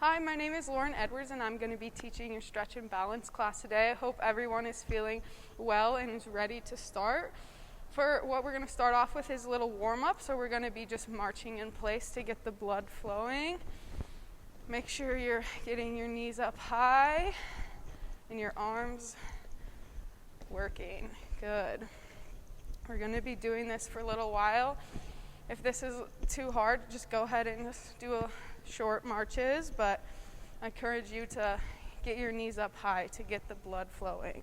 Hi, my name is Lauren Edwards, and I'm going to be teaching your stretch and balance class today. I hope everyone is feeling well and is ready to start. For what we're going to start off with is a little warm-up, so we're going to be just marching in place to get the blood flowing. Make sure you're getting your knees up high and your arms working. Good. We're going to be doing this for a little while. If this is too hard, just go ahead and just do a short marches, but I encourage you to get your knees up high to get the blood flowing.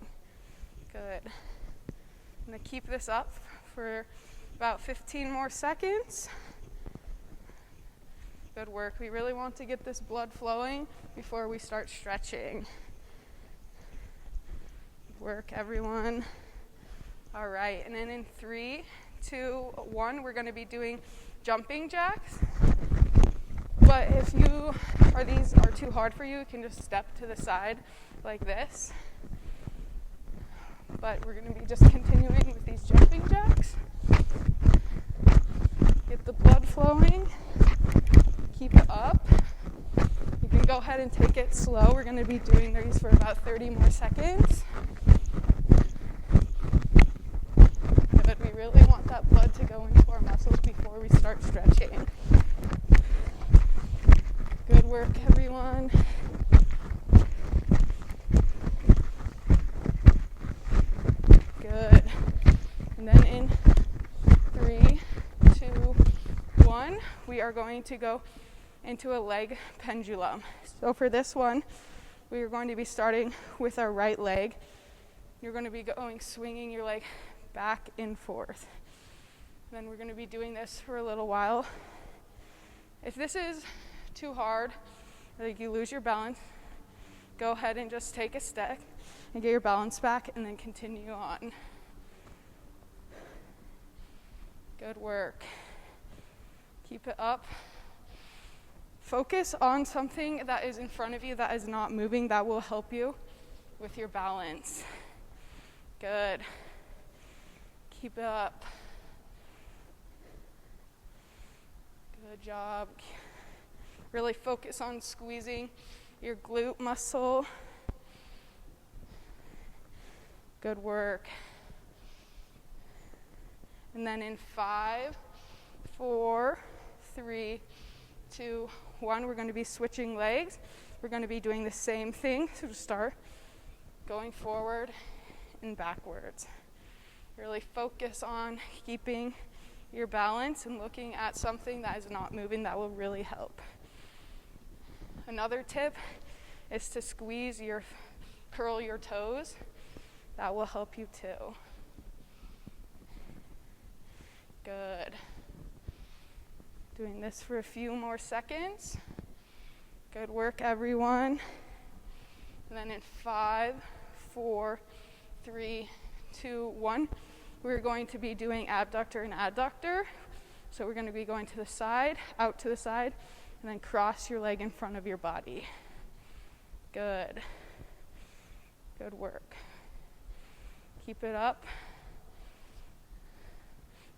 Good. I'm going to keep this up for about 15 more seconds. Good work. We really want to get this blood flowing before we start stretching. Good work, everyone. All right, and then in 3, 2, 1, we're going to be doing jumping jacks. But if these are too hard for you, you can just step to the side like this. But we're going to be just continuing with these jumping jacks. Get the blood flowing. Keep it up. You can go ahead and take it slow. We're going to be doing these for about 30 more seconds. But we really want that blood to go into our muscles before we start stretching. Good work, everyone. Good. And then in 3, 2, 1, we are going to go into a leg pendulum. So for this one, we are going to be starting with our right leg. You're going to be swinging your leg back and forth. And then we're going to be doing this for a little while. If this is too hard, like you lose your balance, go ahead and just take a step and get your balance back and then continue on. Good work. Keep it up. Focus on something that is in front of you that is not moving. That will help you with your balance. Good. Keep it up. Good job. Really focus on squeezing your glute muscle. Good work. And then in 5, 4, 3, 2, 1, we're going to be switching legs. We're going to be doing the same thing. So just start going forward and backwards. Really focus on keeping your balance and looking at something that is not moving. That will really help. Another tip is to curl your toes. That will help you too. Good. Doing this for a few more seconds. Good work, everyone. And then in 5, 4, 3, 2, 1, we're going to be doing abductor and adductor. So we're going to be going to the side, out to the side, and then cross your leg in front of your body. Good. Good work. Keep it up.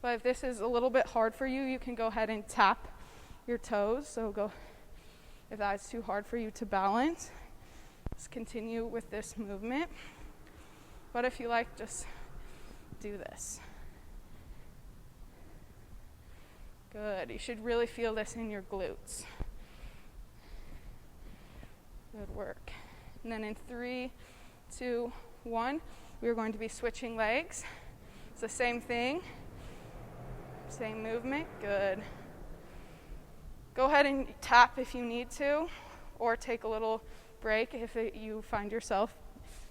But if this is a little bit hard for you, you can go ahead and tap your toes. So if that's too hard for you to balance, just continue with this movement. But if you like, just do this. Good. You should really feel this in your glutes. Good work. And then in 3, 2, 1, we're going to be switching legs. It's the same thing. Same movement. Good. Go ahead and tap if you need to, or take a little break if you find yourself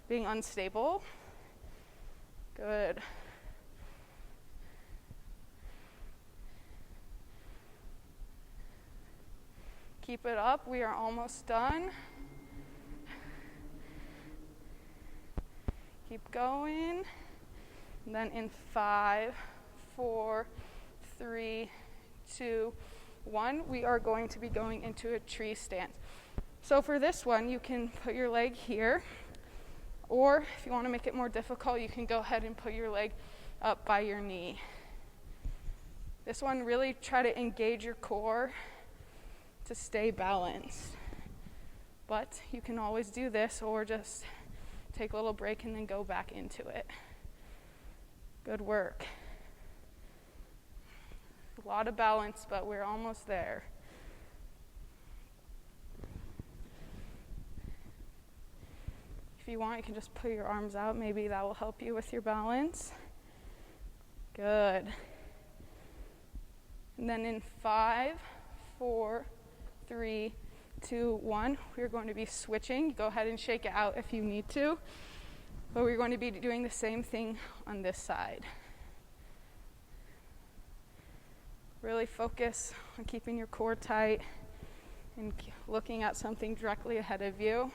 being unstable. Good. Keep it up. We are almost done. Keep going. And then in 5, 4, 3, 2, 1, we are going to be going into a tree stance. So for this one, you can put your leg here, or if you want to make it more difficult, you can go ahead and put your leg up by your knee. This one, really try to engage your core to stay balanced. But you can always do this or just take a little break and then go back into it. Good work. A lot of balance, but we're almost there. If you want, you can just put your arms out. Maybe that will help you with your balance. Good. And then in 5, 4, 3, 2, 1, we're going to be switching. Go ahead and shake it out if you need to. But we're going to be doing the same thing on this side. Really focus on keeping your core tight and looking at something directly ahead of you.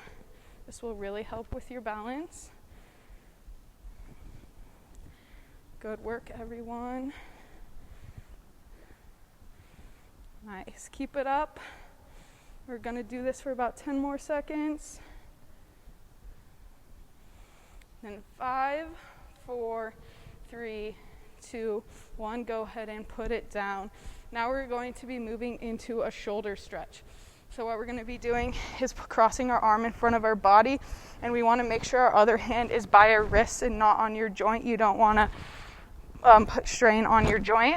This will really help with your balance. Good work, everyone. Nice. Keep it up. We're going to do this for about 10 more seconds. Then 5, 4, 3, 2, 1. Go ahead and put it down. Now we're going to be moving into a shoulder stretch. So what we're going to be doing is crossing our arm in front of our body, and we want to make sure our other hand is by our wrist and not on your joint. You don't want to put strain on your joint.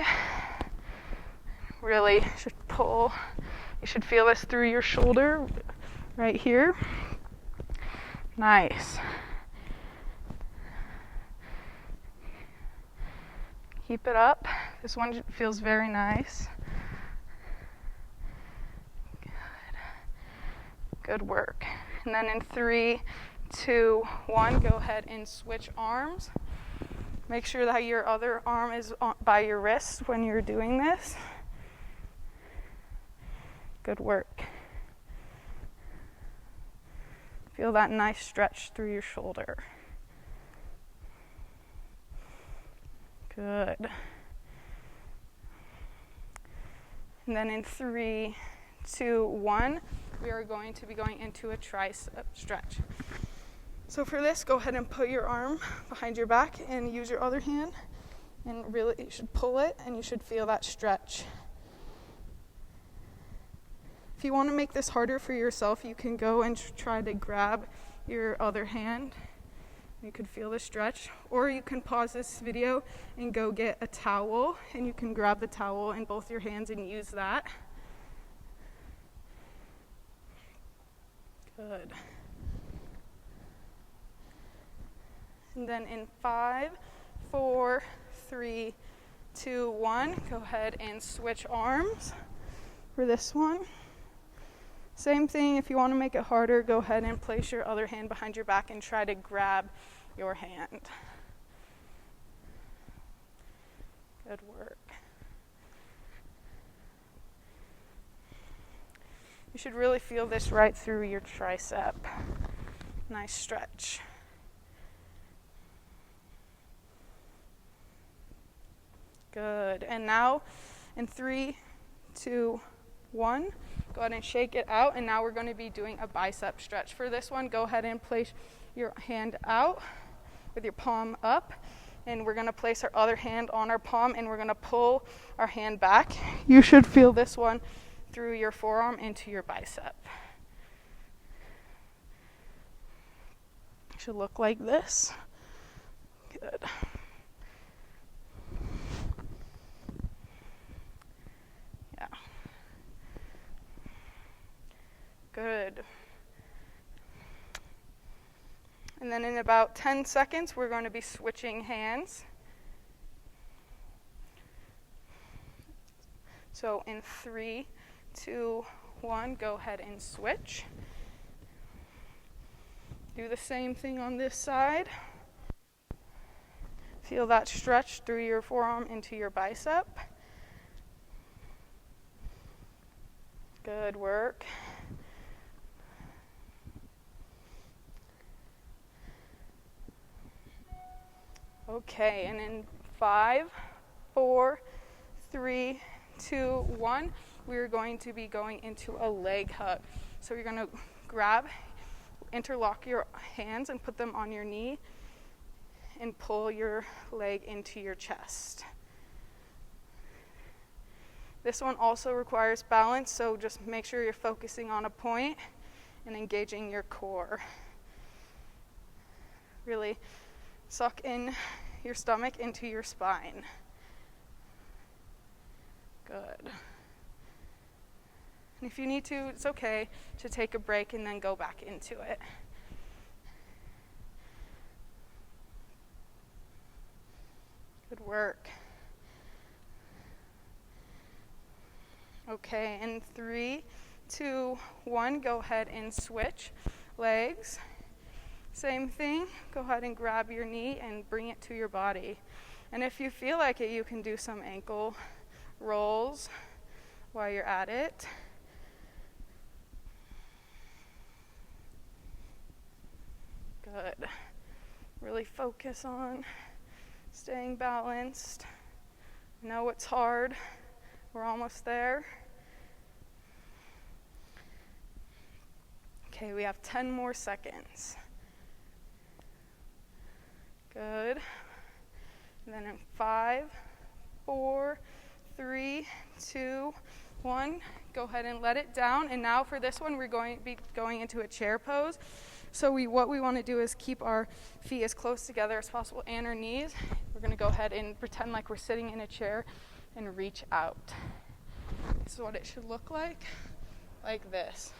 Really should pull. You should feel this through your shoulder right here. Nice. Keep it up. This one feels very nice. Good work. And then in 3, 2, 1, go ahead and switch arms. Make sure that your other arm is by your wrist when you're doing this. Good work. Feel that nice stretch through your shoulder. Good. And then in 3, 2, 1, we are going to be going into a tricep stretch. So for this, go ahead and put your arm behind your back and use your other hand. And really, you should pull it and you should feel that stretch. If you want to make this harder for yourself, you can go and try to grab your other hand. You could feel the stretch. Or you can pause this video and go get a towel, and you can grab the towel in both your hands and use that. Good. And then in 5, 4, 3, 2, 1, go ahead and switch arms for this one. Same thing, if you want to make it harder, go ahead and place your other hand behind your back and try to grab your hand. Good work. You should really feel this right through your tricep. Nice stretch. Good. And now in 3, 2, 1, go ahead and shake it out. And now we're going to be doing a bicep stretch. For this one, go ahead and place your hand out with your palm up. And we're going to place our other hand on our palm, and we're going to pull our hand back. You should feel this one through your forearm into your bicep. It should look like this. Good. Yeah. Good. And then in about 10 seconds, we're going to be switching hands. So in 3, 2, 1, go ahead and switch. Do the same thing on this side. Feel that stretch through your forearm into your bicep. Good work. Okay, and in 5, 4, 3, 2, 1, we're going to be going into a leg hug. So you're going to interlock your hands and put them on your knee and pull your leg into your chest. This one also requires balance, so just make sure you're focusing on a point and engaging your core. Really suck in your stomach into your spine. Good. And if you need to, it's okay to take a break and then go back into it. Good work. Okay, in 3, 2, 1, go ahead and switch legs. Same thing, go ahead and grab your knee and bring it to your body. And if you feel like it, you can do some ankle rolls while you're at it. Good. Really focus on staying balanced. I know it's hard. We're almost there. Okay, we have 10 more seconds. Good. And then in 5, 4, 3, 2, 1, go ahead and let it down. And now for this one, we're going to be going into a chair pose. So what we want to do is keep our feet as close together as possible and our knees. We're going to go ahead and pretend like we're sitting in a chair and reach out. This is what it should look like this.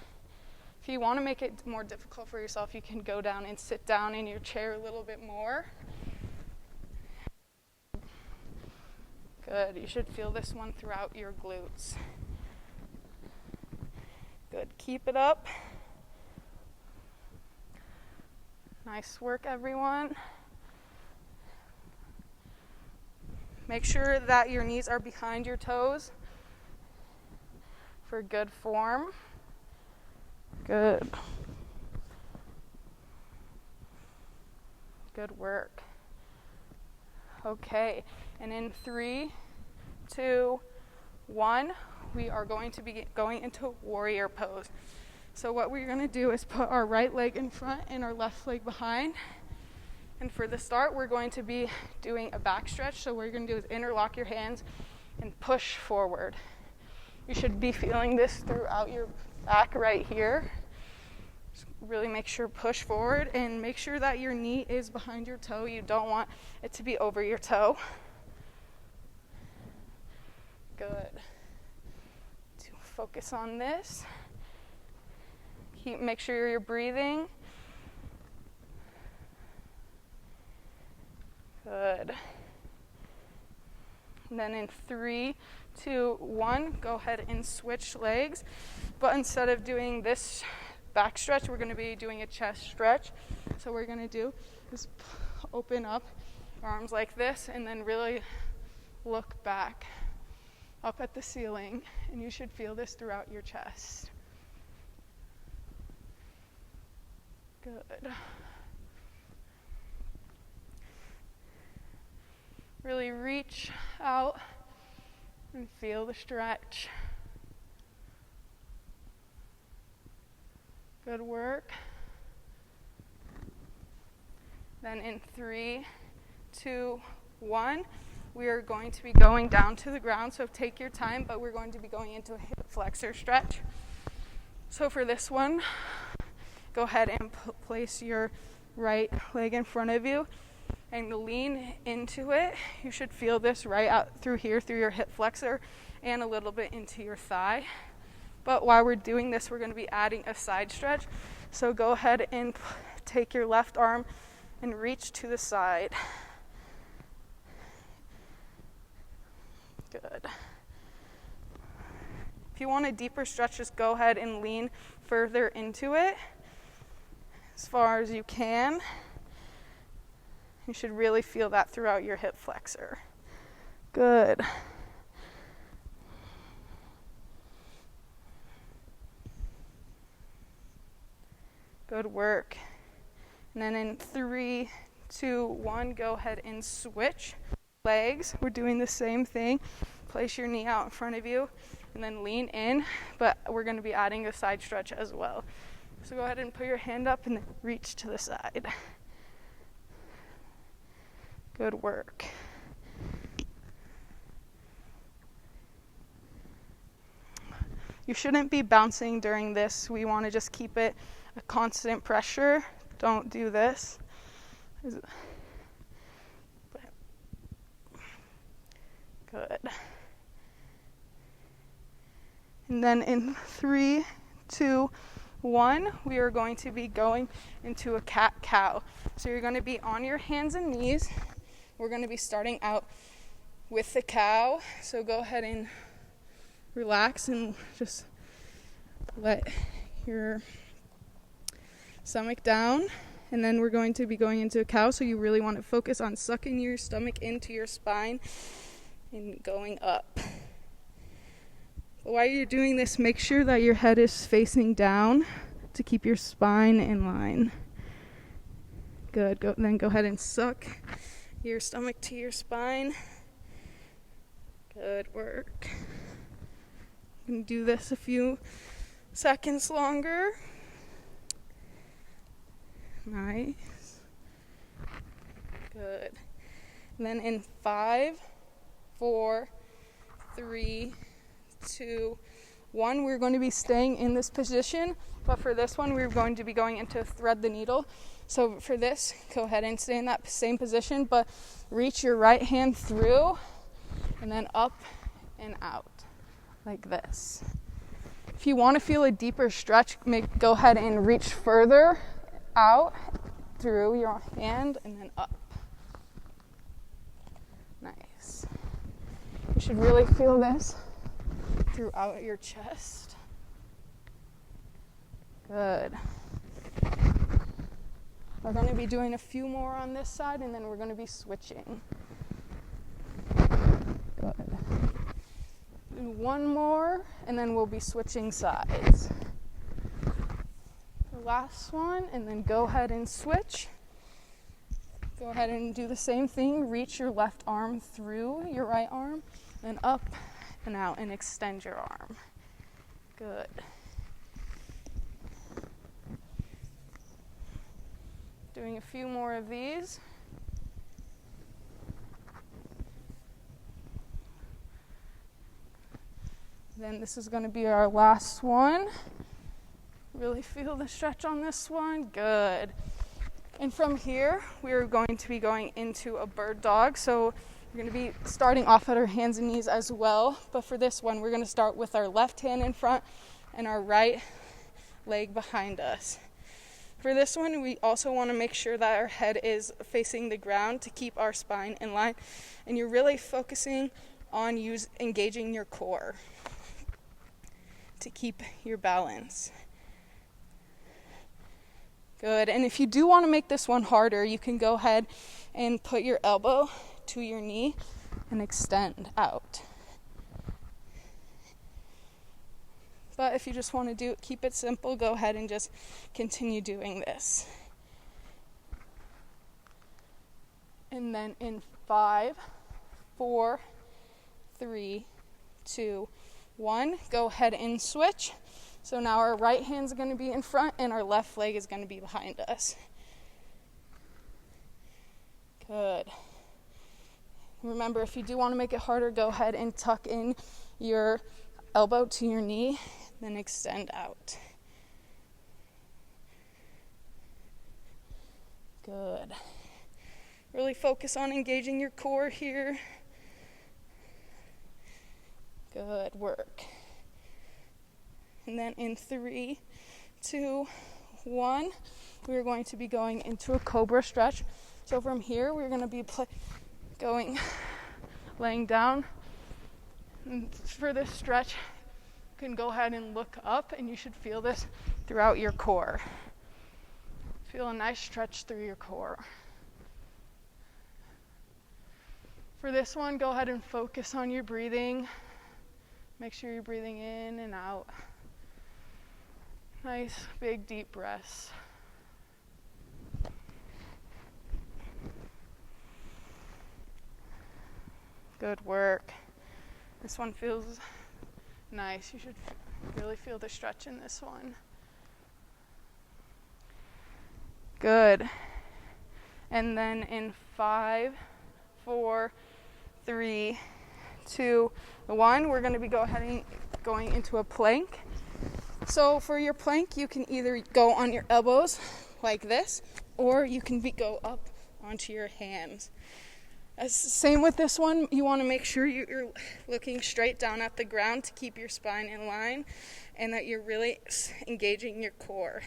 If you want to make it more difficult for yourself, you can go down and sit down in your chair a little bit more. Good. You should feel this one throughout your glutes. Good. Keep it up. Nice work, everyone. Make sure that your knees are behind your toes for good form. Good. Good work. Okay, and in 3, 2, 1, we are going to be going into warrior pose. So what we're going to do is put our right leg in front and our left leg behind. And for the start, we're going to be doing a back stretch. So what you're going to do is interlock your hands and push forward. You should be feeling this throughout your back right here. Just really make sure push forward and make sure that your knee is behind your toe. You don't want it to be over your toe. Good. To focus on this. Make sure you're breathing. Good. And then in 3, 2, 1, go ahead and switch legs. But instead of doing this back stretch, we're going to be doing a chest stretch. So what we're going to do is open up arms like this and then really look back up at the ceiling. And you should feel this throughout your chest. Good. Really reach out and feel the stretch. Good work. Then in 3, 2, 1, we are going to be going down to the ground. So take your time, but we're going to be going into a hip flexor stretch. So for this one, go ahead and place your right leg in front of you and lean into it. You should feel this right out through here, through your hip flexor and a little bit into your thigh. But while we're doing this, we're going to be adding a side stretch. So go ahead and take your left arm and reach to the side. Good. If you want a deeper stretch, just go ahead and lean further into it as far as you can. You should really feel that throughout your hip flexor. Good. Good work. And then in 3, 2, 1, go ahead and switch legs. We're doing the same thing. Place your knee out in front of you and then lean in, but we're going to be adding a side stretch as well. So go ahead and put your hand up and reach to the side. Good work. You shouldn't be bouncing during this. We want to just keep it a constant pressure. Don't do this. Good. And then in 3, 2, 1, we are going to be going into a cat-cow. So you're going to be on your hands and knees. We're going to be starting out with the cow. So go ahead and relax and just let your stomach down. And then we're going to be going into a cow. So you really want to focus on sucking your stomach into your spine and going up. While you're doing this, make sure that your head is facing down to keep your spine in line. Good. Then go ahead and suck your stomach to your spine. Good work. You can do this a few seconds longer. Nice. Good. And then in 5, 4, 3, 2, 1, we're going to be staying in this position, but for this one we're going to be going into thread the needle. So for this, go ahead and stay in that same position, but reach your right hand through and then up and out like this. If you want to feel a deeper stretch, go ahead and reach further out through your hand and then up. Nice. You should really feel this throughout your chest. Good. We're going to be doing a few more on this side, and then we're going to be switching. Good. Do one more, and then we'll be switching sides. The last one, and then go ahead and switch. Go ahead and do the same thing. Reach your left arm through your right arm, then up and out, and extend your arm. Good. Doing a few more of these. Then this is going to be our last one. Really feel the stretch on this one. Good. And from here, we are going to be going into a bird dog. So we're going to be starting off at our hands and knees as well. But for this one, we're going to start with our left hand in front and our right leg behind us. For this one, we also want to make sure that our head is facing the ground to keep our spine in line. And you're really focusing on engaging your core to keep your balance. Good. And if you do want to make this one harder, you can go ahead and put your elbow to your knee and extend out. But if you just want to keep it simple, go ahead and just continue doing this. And then in 5, 4, 3, 2, 1, go ahead and switch. So now our right hand's going to be in front and our left leg is going to be behind us. Good. Remember, if you do want to make it harder, go ahead and tuck in your elbow to your knee, then extend out. Good. Really focus on engaging your core here. Good work. And then in 3, 2, 1, we're going to be going into a cobra stretch. So from here, we're going to be laying down. And for this stretch, you can go ahead and look up, and you should feel this throughout your core. Feel a nice stretch through your core. For this one, go ahead and focus on your breathing. Make sure you're breathing in and out. Nice, big, deep breaths. Good work. This one feels nice. You should really feel the stretch in this one. Good. And then in 5, 4, 3, 2, 1. We're going to be going into a plank. So for your plank, you can either go on your elbows like this, or you can go up onto your hands. Same with this one, you want to make sure you're looking straight down at the ground to keep your spine in line, and that you're really engaging your core.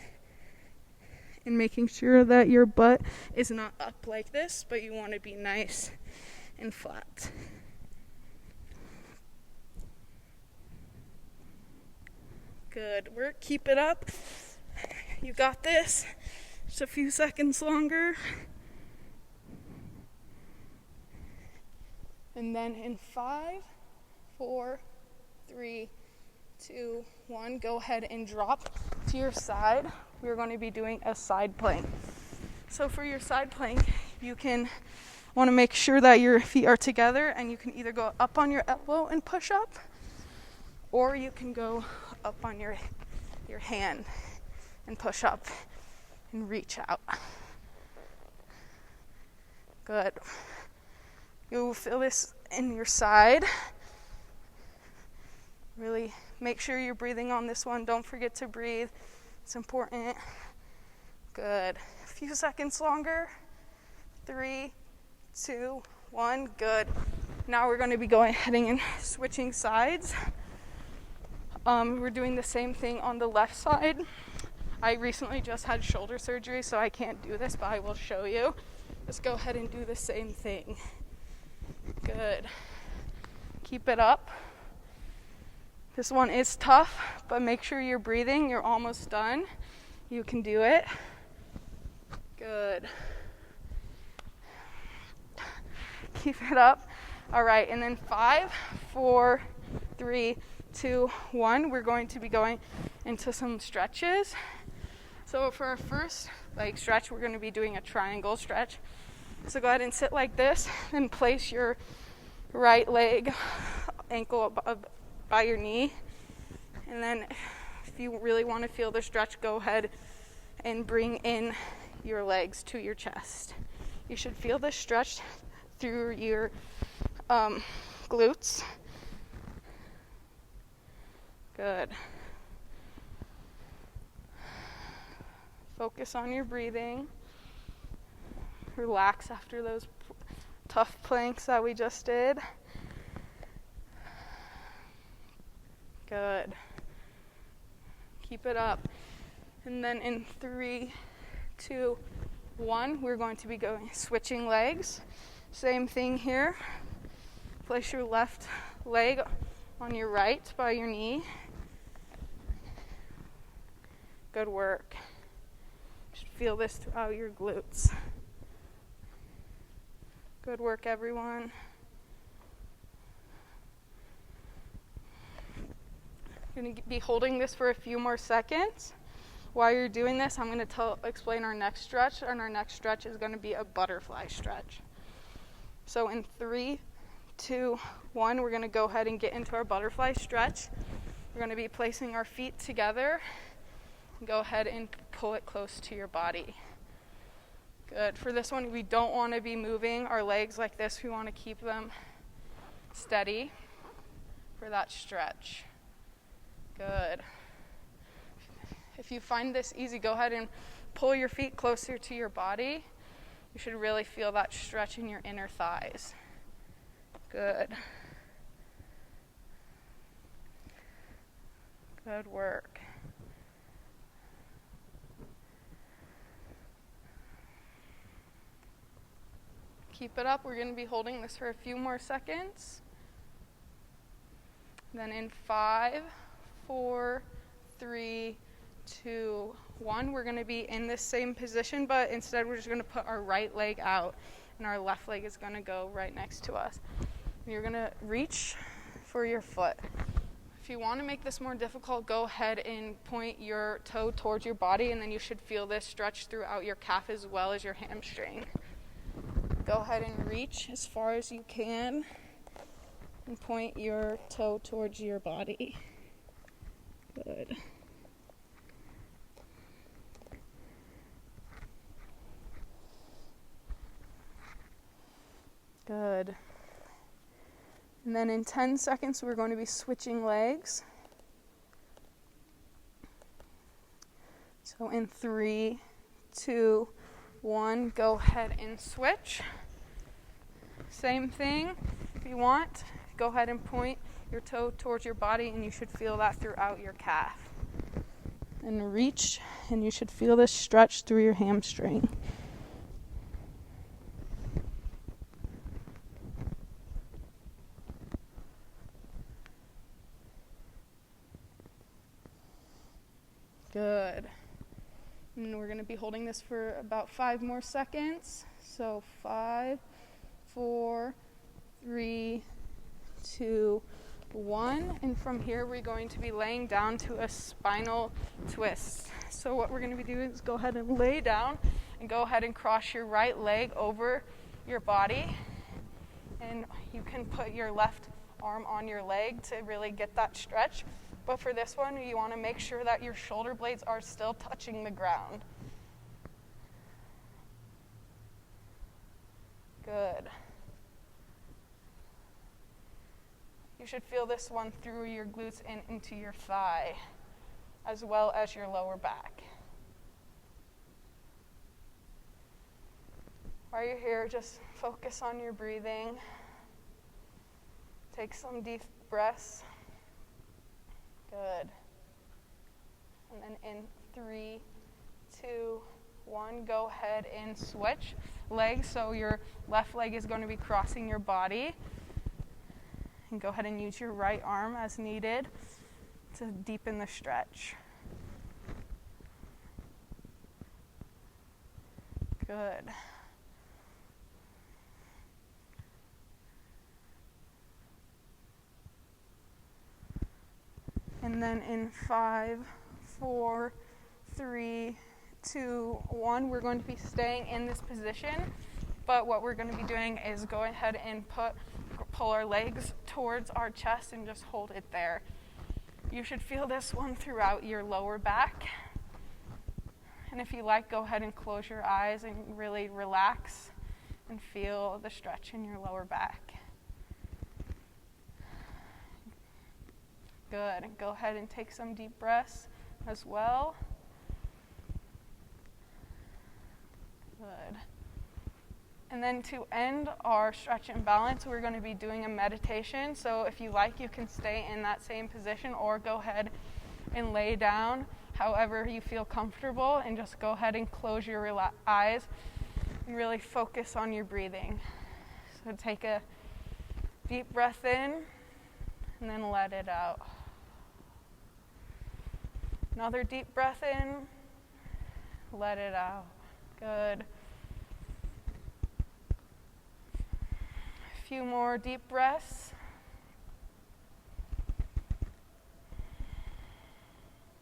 And making sure that your butt is not up like this, but you want to be nice and flat. Good work. Keep it up. You got this. Just a few seconds longer. And then in 5, 4, 3, 2, 1, go ahead and drop to your side. We're going to be doing a side plank. So for your side plank, you want to make sure that your feet are together, and you can either go up on your elbow and push up, or you can go up on your hand and push up and reach out. Good. You'll feel this in your side. Really make sure you're breathing on this one. Don't forget to breathe. It's important. Good. A few seconds longer. 3, 2, 1. Good. Now we're going to be heading and switching sides. We're doing the same thing on the left side. I recently just had shoulder surgery, so I can't do this, but I will show you. Just go ahead and do the same thing. Good. Keep it up. This one is tough, but make sure you're breathing. You're almost done. You can do it. Good. Keep it up. All right, and then 5, 4, 3, 2, 1. We're going to be going into some stretches. So for our first leg stretch, we're going to be doing a triangle stretch. So go ahead and sit like this, and place your right leg ankle by your knee. And then if you really want to feel the stretch, go ahead and bring in your legs to your chest. You should feel the stretch through your glutes. Good. Focus on your breathing. Relax after those tough planks that we just did. Good. Keep it up. And then in 3, 2, 1, we're going to be switching legs. Same thing here. Place your left leg on your right by your knee. Good work. Just feel this throughout your glutes. Good work, everyone. You're going to be holding this for a few more seconds. While you're doing this, I'm going to explain our next stretch, and our next stretch is going to be a butterfly stretch. So in 3, 2, 1, we're going to go ahead and get into our butterfly stretch. We're going to be placing our feet together. Go ahead and pull it close to your body. Good. For this one, we don't want to be moving our legs like this. We want to keep them steady for that stretch. Good. If you find this easy, go ahead and pull your feet closer to your body. You should really feel that stretch in your inner thighs. Good. Good work. Keep it up. We're going to be holding this for a few more seconds. Then in 5, 4, 3, 2, 1, we're going to be in this same position, but instead we're just going to put our right leg out, and our left leg is going to go right next to us. And you're going to reach for your foot. If you want to make this more difficult, go ahead and point your toe towards your body, and then you should feel this stretch throughout your calf as well as your hamstring. Go ahead and reach as far as you can and point your toe towards your body. Good. Good. And then in 10 seconds, we're going to be switching legs. So in 3, 2, 1, go ahead and switch. Same thing, if you want, go ahead and point your toe towards your body, and you should feel that throughout your calf. And reach, and you should feel this stretch through your hamstring. Good. And we're going to be holding this for about 5 more seconds. So 5, 4, 3, 2, 1. And from here, we're going to be laying down to a spinal twist. So what we're going to be doing is go ahead and lay down and go ahead and cross your right leg over your body. And you can put your left arm on your leg to really get that stretch. But for this one, you want to make sure that your shoulder blades are still touching the ground. Good. You should feel this one through your glutes and into your thigh, as well as your lower back. While you're here, just focus on your breathing. Take some deep breaths. Good. And then in 3, 2, 1, go ahead and switch legs. So your left leg is going to be crossing your body. And go ahead and use your right arm as needed to deepen the stretch. Good. And then in 5, 4, 3, 2, 1, we're going to be staying in this position. But what we're going to be doing is go ahead and pull our legs towards our chest and just hold it there. You should feel this one throughout your lower back. And if you like, go ahead and close your eyes and really relax and feel the stretch in your lower back. Good. And go ahead and take some deep breaths as well. Good. And then to end our stretch and balance, we're going to be doing a meditation. So if you like, you can stay in that same position or go ahead and lay down however you feel comfortable, and just go ahead and close your eyes and really focus on your breathing. So take a deep breath in and then let it out. Another deep breath in, let it out. Good. A few more deep breaths.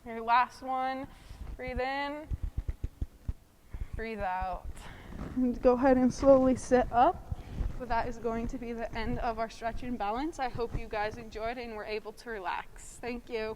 Your last one, breathe in, breathe out. And go ahead and slowly sit up. But that is going to be the end of our stretch and balance. I hope you guys enjoyed and were able to relax. Thank you.